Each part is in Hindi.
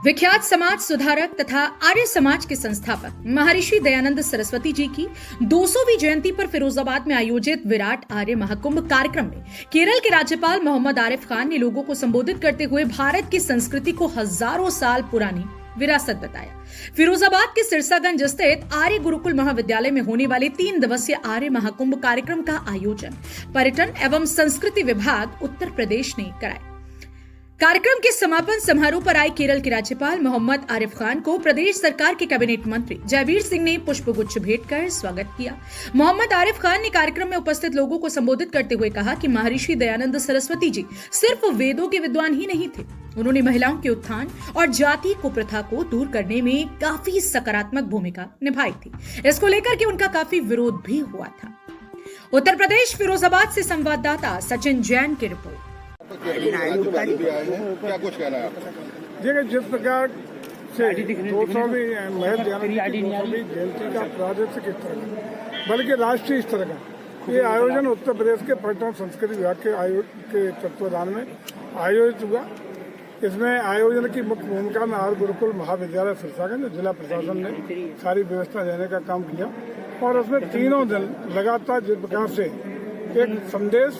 विख्यात समाज सुधारक तथा आर्य समाज के संस्थापक महर्षि दयानंद सरस्वती जी की 200वीं जयंती पर फिरोजाबाद में आयोजित विराट आर्य महाकुंभ कार्यक्रम में केरल के राज्यपाल मोहम्मद आरिफ खान ने लोगों को संबोधित करते हुए भारत की संस्कृति को हजारों साल पुरानी विरासत बताया। फिरोजाबाद के सिरसागंज स्थित आर्य गुरुकुल महाविद्यालय में होने वाले 3 दिवसीय आर्य महाकुंभ कार्यक्रम का आयोजन पर्यटन एवं संस्कृति विभाग उत्तर प्रदेश ने कराया। कार्यक्रम के समापन समारोह पर आए केरल के राज्यपाल मोहम्मद आरिफ खान को प्रदेश सरकार के कैबिनेट मंत्री जयवीर सिंह ने पुष्पगुच्छ भेंट कर स्वागत किया। मोहम्मद आरिफ खान ने कार्यक्रम में उपस्थित लोगों को संबोधित करते हुए कहा कि महर्षि दयानंद सरस्वती जी सिर्फ वेदों के विद्वान ही नहीं थे, उन्होंने महिलाओं के उत्थान और जाति कुप्रथा को दूर करने में काफी सकारात्मक भूमिका निभाई थी। इसको लेकर के उनका काफी विरोध भी हुआ था। उत्तर प्रदेश फिरोजाबाद से संवाददाता सचिन जैन की रिपोर्ट। क्या कुछ कहना है आपका? देखिए, जिस प्रकार से 200वीं जयंती का प्रादेशिक स्तर का बल्कि राष्ट्रीय स्तर का ये आयोजन उत्तर प्रदेश के पर्यटन संस्कृति विभाग के तत्वाधान में आयोजित हुआ। इसमें आयोजन की मुख्य भूमिका में आर्य गुरुकुल महाविद्यालय सिरसागंज जिला प्रशासन ने सारी व्यवस्था देने का काम किया और उसमें तीनों दिन लगातार जिस प्रकार से एक संदेश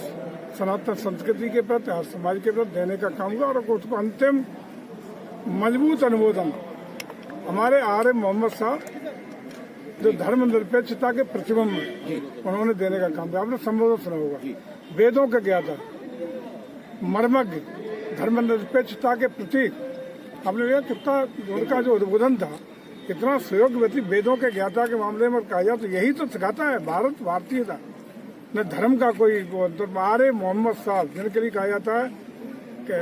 सनातन संस्कृति के प्रति हर समाज के प्रति देने का काम हुआ और उसको अंतिम मजबूत अनुमोदन हमारे आर्य मोहम्मद साहब जो धर्मनिरपेक्षता के प्रतिबिंब में उन्होंने देने का काम किया। आपने संबोधन सुना होगा, वेदों का ज्ञाता मर्मज्ञ धर्मनिरपेक्षता के प्रतीक। आपने देखा कितना उनका जो उद्बोधन था, कितना सुयोग्य व्यक्ति वेदों के ज्ञाता के मामले में कहा जाए तो यही तो सिखाता है भारत भारतीयता न धर्म का कोई आर्य मोहम्मद साहब जिनके लिए कहा जाता है कि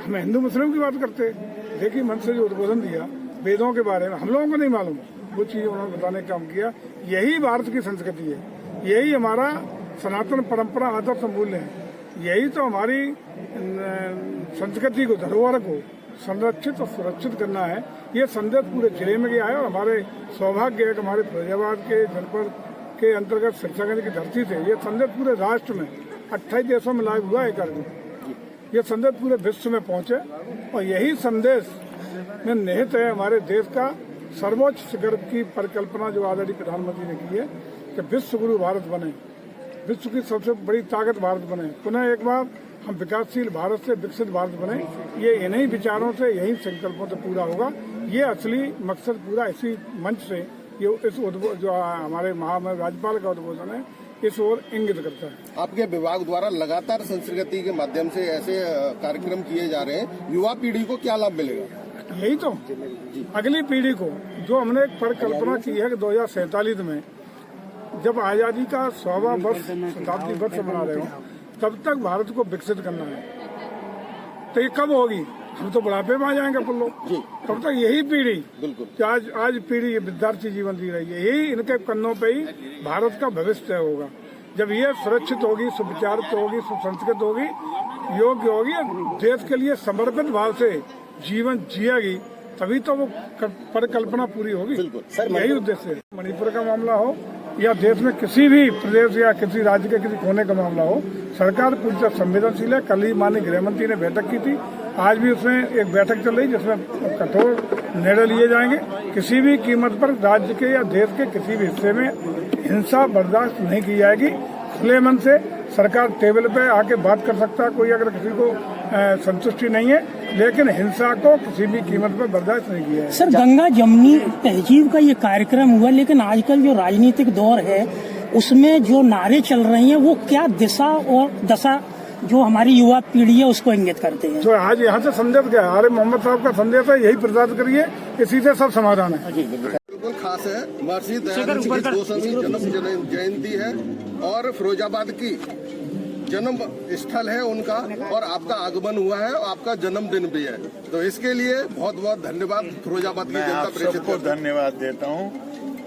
हम हिंदू मुस्लिम की बात करते हैं। देखिए, मन से जो उद्बोधन दिया वेदों के बारे में हम लोगों को नहीं मालूम, वो चीज उन्होंने बताने का काम किया। यही भारत की संस्कृति है, यही हमारा सनातन परंपरा आदर्श मूल्य है, यही तो हमारी संस्कृति को धरोहर को संरक्षित और सुरक्षित करना है। ये संदेश पूरे जिले में गया है और हमारे सौभाग्य है कि हमारे फिरोजाबाद के जनपद के अंतर्गत सिरसागंज की धरती से ये संदेश पूरे राष्ट्र में 28 देशों में लाइव हुआ है कार्यक्रम। ये संदेश पूरे विश्व में पहुंचे और यही संदेश में निहित है हमारे देश का सर्वोच्च शिखर की परिकल्पना जो आदरणीय प्रधानमंत्री ने की है कि विश्व गुरु भारत बने, विश्व की सबसे बड़ी ताकत भारत बने, पुनः एक बार हम विकासशील भारत से विकसित भारत बने। ये इन्हीं विचारों से, यही संकल्पों से पूरा होगा। ये असली मकसद पूरा इसी मंच से ये इस जो हमारे राज्यपाल का उद्बोधन है इस ओर इंगित करता है। आपके विभाग द्वारा लगातार संस्कृति के माध्यम से ऐसे कार्यक्रम किए जा रहे हैं, युवा पीढ़ी को क्या लाभ मिलेगा? यही तो अगली पीढ़ी को जो हमने एक परिकल्पना की है कि 2047 में जब आजादी का 100वां वर्ष शताब्दी वर्ष मना रहे हो तब तक भारत को विकसित करना है। तो ये कब होगी? हम तो बुढ़ापे में आ जाएंगे अपन लोग, तब तक यही पीढ़ी बिल्कुल आज पीढ़ी ये विद्यार्थी जीवन जी रही है, यही इनके कन्नों पे ही भारत का भविष्य होगा। जब ये सुरक्षित होगी, सुविचारित होगी, सुसंस्कृत होगी, योग्य होगी, देश के लिए समर्पित भाव से जीवन जिएगी, तभी तो वो परिकल्पना पूरी होगी। यही उद्देश्य है। मणिपुर का मामला हो या देश में किसी भी प्रदेश या किसी राज्य के किसी कोने का मामला हो, सरकार पूरी तरह संवेदनशील है। कल ही माननीय गृहमंत्री ने बैठक की थी, आज भी उसमें एक बैठक चल रही जिसमें कठोर निर्णय लिए जाएंगे। किसी भी कीमत पर राज्य के या देश के किसी भी हिस्से में हिंसा बर्दाश्त नहीं की जाएगी। खुले मन से सरकार टेबल पे आके बात कर सकता है, कोई अगर किसी को संतुष्टि नहीं है, लेकिन हिंसा को किसी भी कीमत पर बर्दाश्त नहीं किया है। सर, गंगा जमुनी तहजीब का ये कार्यक्रम हुआ, लेकिन आजकल जो राजनीतिक दौर है उसमें जो नारे चल रहे हैं वो क्या दिशा और दशा जो हमारी युवा पीढ़ी है उसको इंगित करते हैं? तो आज यहाँ से संदेश क्या है? आर्य मोहम्मद साहब का संदेश है, यही प्रचार करिए, इसी से सब समाधान है। बिल्कुल खास है, महर्षि दयानंद जी की 200वीं जन्म जयंती है और फिरोजाबाद की जन्म स्थल है उनका, और आपका आगमन हुआ है और आपका जन्मदिन भी है, तो इसके लिए बहुत बहुत धन्यवाद फिरोजाबाद की जनता प्रेषित को धन्यवाद देता हूँ,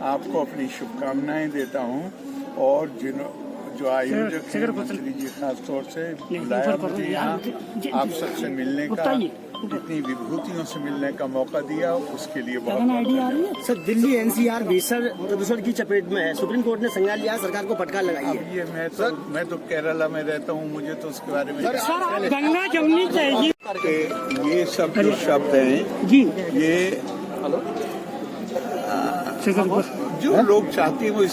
आपको अपनी शुभकामनाएं देता हूँ और जो आयोजक हैं मंत्री जी खास तौर से बुलाया मुझे यहाँ आप सबसे मिलने का, इतनी विभूतियों से मिलने का मौका दिया, उसके लिए बहुत। सर, दिल्ली एनसीआर भीषण प्रदूषण की चपेट में है, सुप्रीम कोर्ट ने संज्ञान लिया, सरकार को फटकार लगाई है। ये मैं तो केरला में रहता हूँ, मुझे तो उसके बारे में गंगा जमुनी चाहिए। कि ये सब जो शब्द हैं जी ये जो लोग चाहते हैं वो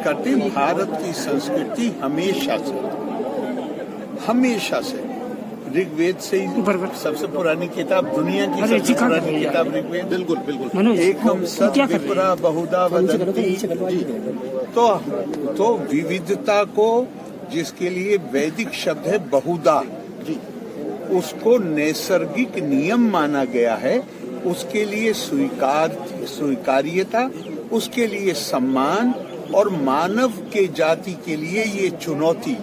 करते हैं। भारत की संस्कृति हमेशा से ऋग्वेद से ही सबसे पुरानी किताब, दुनिया की सबसे पुरानी किताब ऋग्वेद। बिल्कुल एकम सद विप्रा बहुधा वदन्ति। तो विविधता को, जिसके लिए वैदिक शब्द है बहुधा, उसको नैसर्गिक नियम माना गया है, उसके लिए स्वीकार्यता, उसके लिए सम्मान और मानव के जाति के लिए ये चुनौती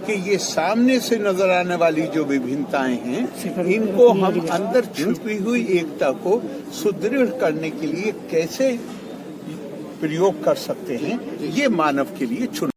कि ये सामने से नजर आने वाली जो विभिन्नताएं हैं, इनको हम अंदर छुपी हुई एकता को सुदृढ़ करने के लिए कैसे प्रयोग कर सकते हैं, ये मानव के लिए चुनौती।